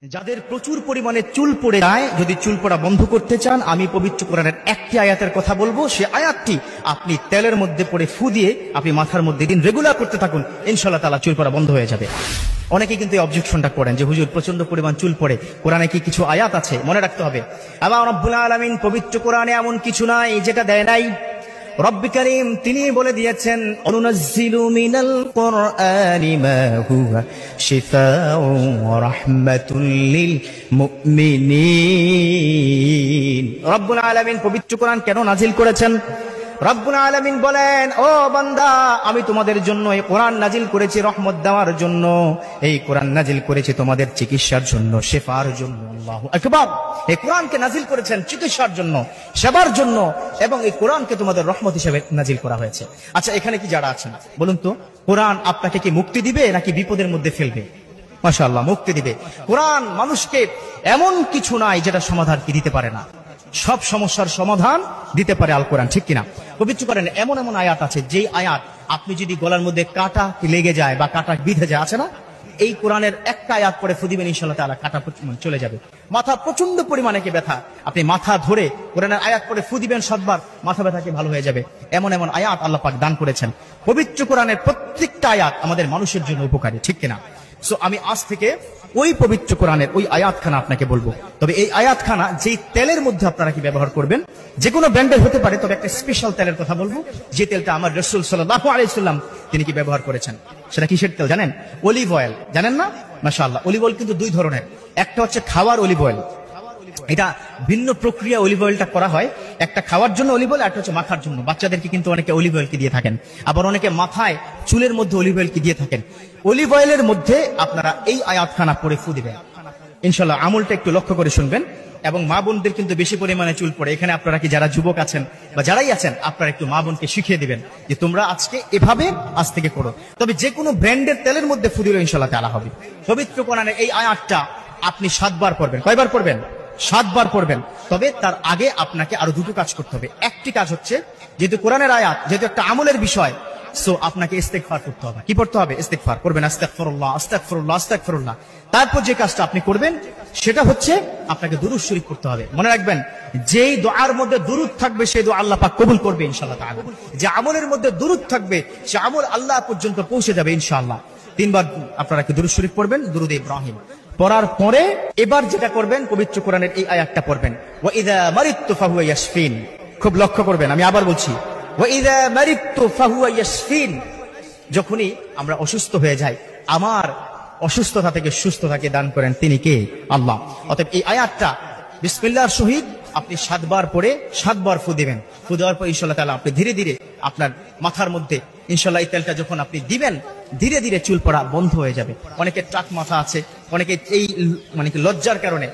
যাদের প্রচুর পরিমাণে চুল পড়ে যায়, যদি চুল পড়া বন্ধ করতে চান, আমি পবিত্র কোরআনের একটি আয়াতের কথা বলবো। সে আয়াতটি আপনি তেলের মধ্যে পড়ে ফু দিয়ে আপনি মাথার মধ্যে দিন রেগুলার করতে থাকুন, ইনশাআল্লাহ তাআলা চুল পড়া বন্ধ হয়ে যাবে। অনেকে কিন্তু এই অবজেকশনটা করেন যে হুজুর প্রচন্ড পরিমাণ চুল পড়ে, কোরআনে কি কিছু আয়াত আছে? মনে রাখতে হবে, আল্লাহ রাব্বুল আলামিন পবিত্র কোরআনে এমন কিছু নাই যেটা দেয় নাই। রব্বি করিম তিনি বলে দিয়েছেন, অনুনাজ্জিলু মিনাল কুরআনি মা হুয়া শিফাউ ওয়া রাহমাতুল লিল মুমিনিন। রব্বুল আলামিন পবিত্র কোরআন কেন নাজিল করেছেন? রব্বুল আলামিন বলেন, ও বান্দা, আমি তোমাদের জন্য এই কোরআন নাজিল করেছি রহমত দেওয়ার জন্য। এই কোরআন নাজিল করেছি তোমাদের চিকিৎসার জন্য, শেফার জন্য। আল্লাহু আকবার। এই কোরআনকে নাজিল করেছেন চিকিৎসার জন্য, সেবার জন্য, এবং এই কোরআনকে তোমাদের রহমত হিসেবে নাজিল করা হয়েছে। আচ্ছা, এখানে কি যারা আছেন বলুন তো, কোরআন আপনাকে কি মুক্তি দিবে নাকি বিপদের মধ্যে ফেলবে? মাশাআল্লাহ, মুক্তি দিবে। কোরআন মানুষকে এমন কিছু নাই যেটা সমাধান কি দিতে পারে না। সব সমস্যার সমাধান দিতে পারে আল কোরআন, ঠিক কিনা? পবিত্র কোরআনে এমন এমন আয়াত আছে, যেই আয়াত আপনি যদি গলার মধ্যে কাঁটা লেগে যায় বা কাঁটা বিঁধে যায়, আছে না, এই কোরআনের একটা আয়াত পরে ফু দিবেন, ইনশাআল্লাহ তাআলা কাঁটা চলে যাবে। মাথা প্রচন্ড পরিমাণে কি ব্যথা, আপনি মাথা ধরে কোরআনের আয়াত পরে ফু দিবেন 7 বার, মাথা ব্যথা কি ভালো হয়ে যাবে। এমন এমন আয়াত আল্লাহ পাক দান করেছেন। পবিত্র কোরআনের প্রত্যেকটা আয়াত আমাদের মানুষের জন্য উপকারী, ঠিক কিনা? সো আমি আজ থেকে ওই পবিত্র কোরআনের ওই আয়াতখানা আপনাকে বলবো। তবে এই আয়াতখানা যেই তেলের মধ্যে আপনারা কি ব্যবহার করবেন, যে কোনো ব্র্যান্ডের হতে পারে, তবে একটা স্পেশাল তেলের কথা বলবো, যে তেলটা আমার রাসূল সাল্লাল্লাহু আলাইহি ওয়াসাল্লাম তিনি কি ব্যবহার করেছেন। সেটা কিসের তেল জানেন? Olive oil. জানেন না? মাশাআল্লাহ। অলিভ অয়েল কিন্তু দুই ধরনের, একটা হচ্ছে খাওয়ার অলিভ অয়েল, এটা ভিন্ন প্রক্রিয়া অলিভ অয়েলটা করা হয়। একটা খাওয়ার জন্য অলিভ অয়েল, একটা হচ্ছে মাখার জন্য। বাচ্চাদেরকে কিন্তু অনেকে অলিভ অয়েল কি দিয়ে থাকেন, আবার অনেকে মাথায় চুলের মধ্যে অলিভ অয়েল কি দিয়ে থাকেন। অলিভ অয়েলের মধ্যে আপনারা এই আয়াতখানা পড়ে ফু দিবেন, ইনশাআল্লাহ। আমলটা একটু লক্ষ্য করে শুনবেন। এবং মা বোনদের কিন্তু বেশি পরিমাণে চুল পড়ে, এখানে আপনারা কি যারা যুবক আছেন বা যারাই আছেন, আপনারা একটু মা বোনকে শিখিয়ে দিবেন যে তোমরা আজকে এভাবে আজ থেকে করো। তবে যে কোনো ব্র্যান্ডের তেলের মধ্যে ফু দিলে ইনশাআল্লাহ তাআলা হবে। পবিত্র কোরআনের এই আয়াতটা আপনি 7 বার পড়বেন। কয়বার পড়বেন? 7 বার পড়বেন। তবে তার আগে আপনাকে আরো দুটো কাজ করতে হবে। একটি কাজ হচ্ছে, যেহেতু কোরআনের আয়াত, যেহেতু একটা আমলের বিষয়, সো আপনাকে ইস্তেগফার করতে হবে। কি পড়তে হবে? ইস্তেগফার করবেন, আস্তাগফিরুল্লাহ আস্তাগফিরুল্লাহ আস্তাগফিরুল্লাহ। তারপর যে কাজটা আপনি করবেন সেটা হচ্ছে আপনাকে দুরূদ শরীফ পড়তে হবে। মনে রাখবেন, যেই দোয়ার মধ্যে দুরূদ থাকবে সেই দোয়া আল্লাহ পাক কবুল করবে ইনশাআল্লাহ তাআলা। যে আমলের মধ্যে দুরূদ থাকবে সে আমল আল্লাহ পর্যন্ত পৌঁছে যাবে ইনশাআল্লাহ। 3 বার আপনারা কি দুরূদ শরীফ পড়বেন, দুরূদ ইব্রাহিম। পড়ার পরে এবার যেটা করবেন, পবিত্র কোরআনের এই আয়াতটা পড়বেন, ওয়া ইযা মারিতু ফাহুয়া ইয়াশফিন। খুব লক্ষ্য করবেন, আমি আবার বলছি, ওয়া ইযা মারিতু ফাহুয়া ইয়াশফিন। যখনই আমরা অসুস্থ হয়ে যাই, আমার অসুস্থতা থেকে সুস্থতাকে দান করেন তিনি কে? আল্লাহ। অতএব এই আয়াতটা বিসমিল্লাহর সহিত আপনি 7 বার পড়ে 7 বার ফু দিবেন। ফু দেওয়ার পর ইনশাআল্লাহ তাআলা আপনি ধীরে ধীরে আপনার মাথার মধ্যে ইনশাআল্লাহ এই তেলটা যখন আপনি দিবেন, ধীরে ধীরে চুল পড়া বন্ধ হয়ে যাবে। অনেকের টাক মাথা আছে, অনেকে এই মানে কি লজ্জার কারণে